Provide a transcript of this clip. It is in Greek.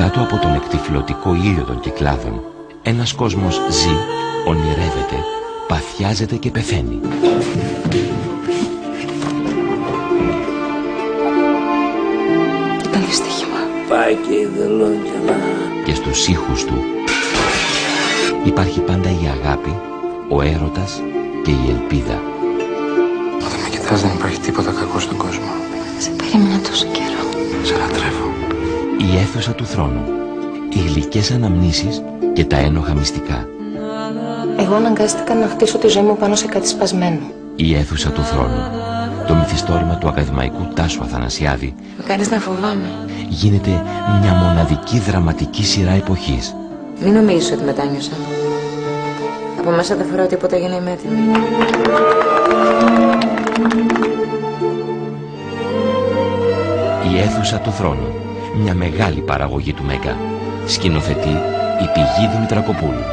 Κάτω από τον εκτυφλωτικό ήλιο των Κυκλάδων, ένας κόσμος ζει, ονειρεύεται, παθιάζεται και πεθαίνει. Ήταν δυστύχημα. Πάει και η δελόγια. Και στους ήχους του υπάρχει πάντα η αγάπη, ο έρωτας και η ελπίδα. Όταν με κοιτάς δεν υπάρχει τίποτα κακό στον κόσμο. Σε περίμενα τόσο καιρό. Σε λατρεύω. Η αίθουσα του θρόνου, οι γλυκές αναμνήσεις και τα ένοχα μυστικά. Εγώ αναγκάστηκα να χτίσω τη ζωή μου πάνω σε κάτι σπασμένο. Η αίθουσα του θρόνου, το μυθιστόρημα του ακαδημαϊκού Τάσου Αθανασιάδη, Με κάνεις να φοβάμαι. γίνεται μια μοναδική δραματική σειρά εποχής. Μην νομίζεις ότι μετάνιωσα. Από μέσα δεν φοράω τίποτα για να είμαι έτοιμη. Η αίθουσα του θρόνου, μια μεγάλη παραγωγή του Μέγκα. Σκηνοθετεί η Πηγή Δημητρακοπούλου.